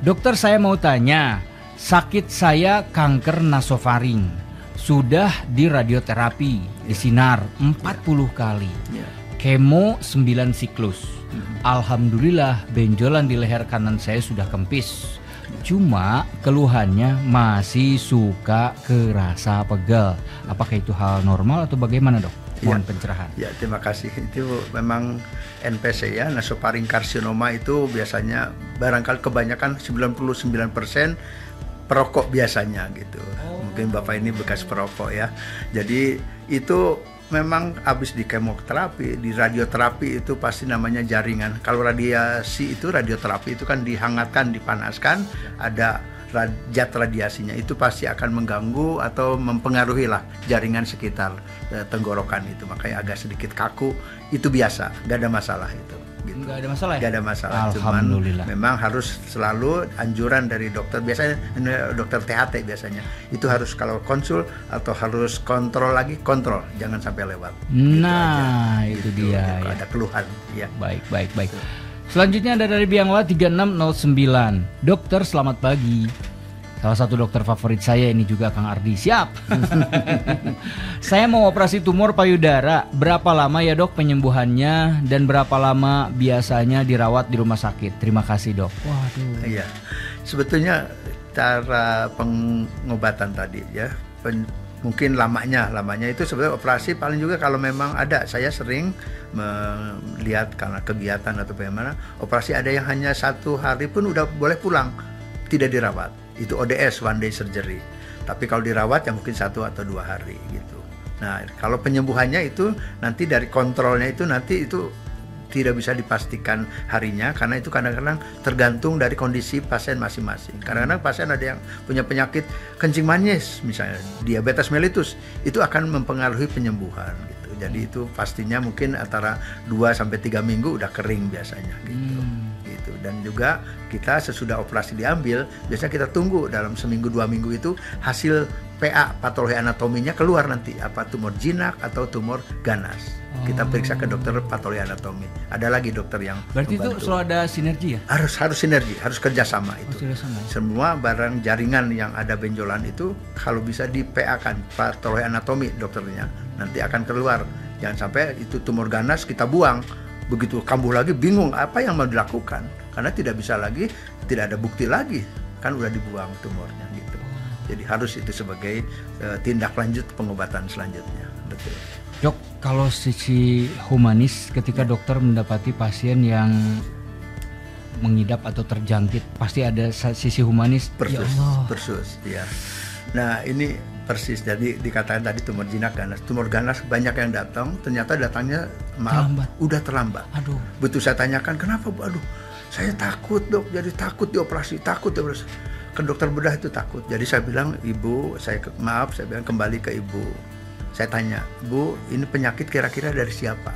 Dokter, saya mau tanya, sakit saya kanker nasofaring. Sudah di radioterapi, di sinar 40 kali. Kemo 9 siklus. Alhamdulillah benjolan di leher kanan saya sudah kempis. Cuma keluhannya masih suka kerasa pegal. Apakah itu hal normal atau bagaimana, Dok? Mohon pencerahan. Ya, terima kasih. Itu memang NPC ya, nasofaring karsinoma itu biasanya barangkali kebanyakan 99% perokok biasanya gitu. Mungkin Bapak ini bekas perokok ya. Jadi itu memang habis di kemoterapi, di radioterapi itu pasti namanya jaringan. Kalau radiasi itu, radioterapi itu kan dihangatkan, dipanaskan, ada zat radiasinya, itu pasti akan mengganggu atau mempengaruhi lah jaringan sekitar tenggorokan itu, makanya agak sedikit kaku. Itu biasa, nggak ada masalah itu. Gitu. Nggak ada masalah ya? Nggak ada masalah, cuman memang harus selalu anjuran dari dokter, biasanya dokter THT biasanya, itu harus kalau konsul atau harus kontrol lagi, kontrol, jangan sampai lewat. Nah, gitu itu dia. Kalau ada keluhan ya. Baik. Selanjutnya ada dari Biangla 3609. Dokter, selamat pagi. Salah satu dokter favorit saya ini juga Kang Ardi. Siap. Saya mau operasi tumor payudara. Berapa lama ya, Dok, penyembuhannya, dan berapa lama biasanya dirawat di rumah sakit? Terima kasih, Dok. Waduh. Iya. Sebetulnya cara pengobatan tadi ya, mungkin lamanya itu sebenarnya operasi paling juga kalau memang ada. Saya sering melihat karena kegiatan atau bagaimana, operasi ada yang hanya 1 hari pun udah boleh pulang, tidak dirawat. Itu ODS, one day surgery. Tapi kalau dirawat ya mungkin 1 atau 2 hari gitu. Nah, kalau penyembuhannya itu nanti dari kontrolnya itu nanti itu tidak bisa dipastikan harinya, karena itu kadang-kadang tergantung dari kondisi pasien masing-masing. Kadang-kadang pasien ada yang punya penyakit kencing manis, misalnya diabetes mellitus, itu akan mempengaruhi penyembuhan gitu. Jadi itu pastinya mungkin antara 2-3 minggu udah kering biasanya gitu. Gitu. Dan juga kita sesudah operasi diambil, biasanya kita tunggu dalam seminggu 2 minggu itu hasil PA, patologi anatominya keluar nanti, apa tumor jinak atau tumor ganas. Kita periksa ke dokter patologi anatomi. Ada lagi dokter yang berarti membantu. Itu selalu ada sinergi ya? Harus sinergi, harus kerjasama itu. Semua barang jaringan yang ada benjolan itu kalau bisa di PA kan, patologi anatomi dokternya, nanti akan keluar. Jangan sampai itu tumor ganas kita buang, begitu kambuh lagi bingung apa yang mau dilakukan, karena tidak bisa lagi, tidak ada bukti lagi, kan udah dibuang tumornya gitu. Jadi harus itu sebagai tindak lanjut pengobatan selanjutnya. Betul. Dok, kalau sisi humanis, ketika dokter mendapati pasien yang mengidap atau terjangkit, pasti ada sisi humanis. Persus, ya. Nah, ini persis. Jadi dikatakan tadi tumor jinak ganas. Tumor ganas banyak yang datang, ternyata datangnya udah terlambat. Aduh. Betul saya tanyakan, kenapa Bu? Aduh, saya takut, Dok. Jadi takut dioperasi. Ke dokter bedah itu takut. Jadi saya bilang, Ibu, saya bilang kembali ke Ibu. Saya tanya, Bu, ini penyakit kira-kira dari siapa?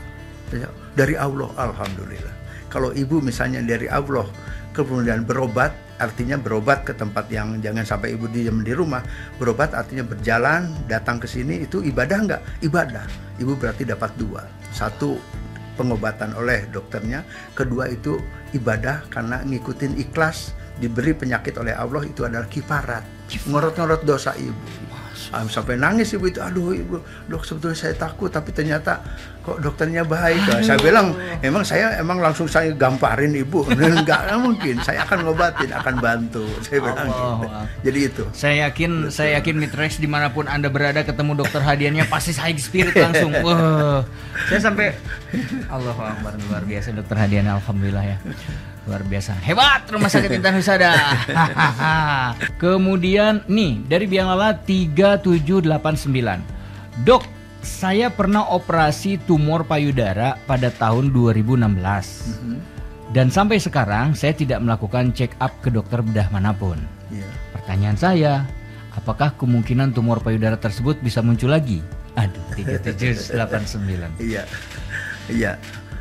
Dari Allah, alhamdulillah. Kalau Ibu misalnya dari Allah, kemudian berobat, artinya berobat ke tempat yang jangan sampai Ibu diam di rumah. Berobat artinya berjalan, datang ke sini, itu ibadah enggak? Ibadah. Ibu berarti dapat 2. 1, pengobatan oleh dokternya. Kedua itu ibadah karena ngikutin ikhlas, diberi penyakit oleh Allah, itu adalah kifarat. Ngorot-ngorot dosa Ibu. Sampai nangis Ibu itu, aduh Ibu, Dok, sebetulnya saya takut, tapi ternyata kok dokternya baik. Saya bilang, saya langsung saya gamparin Ibu. Enggak mungkin, saya akan ngobatin, akan bantu. Saya bilang gitu. Jadi itu. Saya yakin Mitrex dimanapun Anda berada, ketemu dokter hadiahnya pasti high spirit langsung. Wah, saya sampai Allahu Akbar, luar biasa dokter hadiahnya, alhamdulillah ya. Luar biasa, hebat Rumah Sakit Intan Husada. Kemudian nih dari Bianglala 3789. Dok, saya pernah operasi tumor payudara pada tahun 2016. Dan sampai sekarang saya tidak melakukan check up ke dokter bedah manapun. Pertanyaan saya, apakah kemungkinan tumor payudara tersebut bisa muncul lagi? Aduh, 3789. Iya.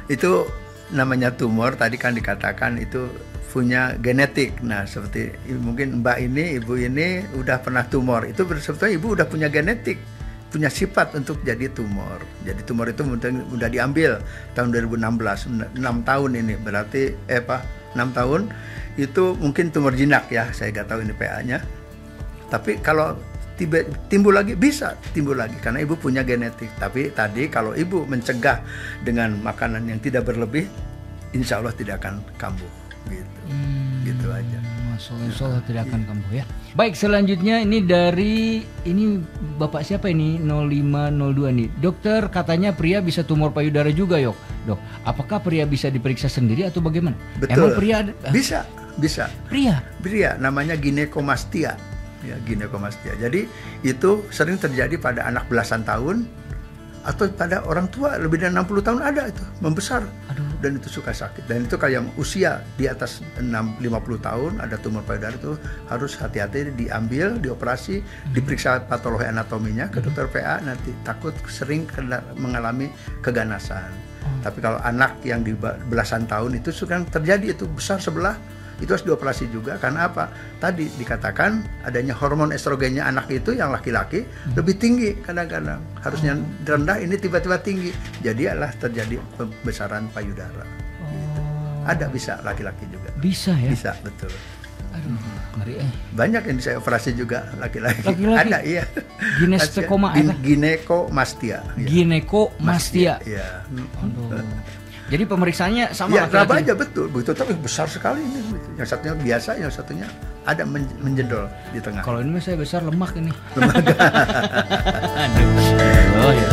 Itu namanya tumor, tadi kan dikatakan itu punya genetik. Nah, seperti mungkin Mbak ini, Ibu ini udah pernah tumor. Itu sebetulnya Ibu udah punya genetik, punya sifat untuk jadi tumor. Jadi tumor itu udah diambil tahun 2016, 6 tahun ini. Berarti tahun itu mungkin tumor jinak ya, saya nggak tahu ini PA-nya. Tapi kalau timbul lagi, bisa timbul lagi karena ibu punya genetik. Tapi tadi kalau ibu mencegah dengan makanan yang tidak berlebih, insya Allah tidak akan kambuh gitu. Gitu aja. Insya Allah tidak akan kambuh ya. Baik, selanjutnya ini dari Bapak siapa ini 0502 nih. Dokter katanya pria bisa tumor payudara juga, Dok. Apakah pria bisa diperiksa sendiri atau bagaimana? Betul. Emang pria bisa. Pria namanya ginekomastia. Ya, ginekomastia. Jadi itu sering terjadi pada anak belasan tahun atau pada orang tua lebih dari 60 tahun ada itu membesar. Dan itu suka sakit. Dan itu kayak yang usia di atas 50 tahun ada tumor payudara itu harus hati-hati, diambil, dioperasi, diperiksa patologi anatominya ke dokter PA, nanti takut sering mengalami keganasan. Tapi kalau anak yang di belasan tahun itu suka terjadi itu besar sebelah, itu harus dioperasi juga. Karena apa? Tadi dikatakan adanya hormon estrogennya anak itu yang laki-laki lebih tinggi kadang-kadang. Harusnya rendah, ini tiba-tiba tinggi. Jadi adalah terjadi pembesaran payudara. Gitu. Ada bisa laki-laki juga. Bisa ya? Bisa, betul. Aduh, ngeri Banyak yang saya operasi juga laki-laki. Ada, iya. Ginekomastia. Ginekomastia. Iya. Aduh. Jadi pemeriksaannya sama ya, raba aja betul, tapi besar sekali ini. Yang satunya biasa, yang satunya ada menjendol di tengah. Kalau ini saya besar lemak ini. Lemak. Aduh. Oh ya.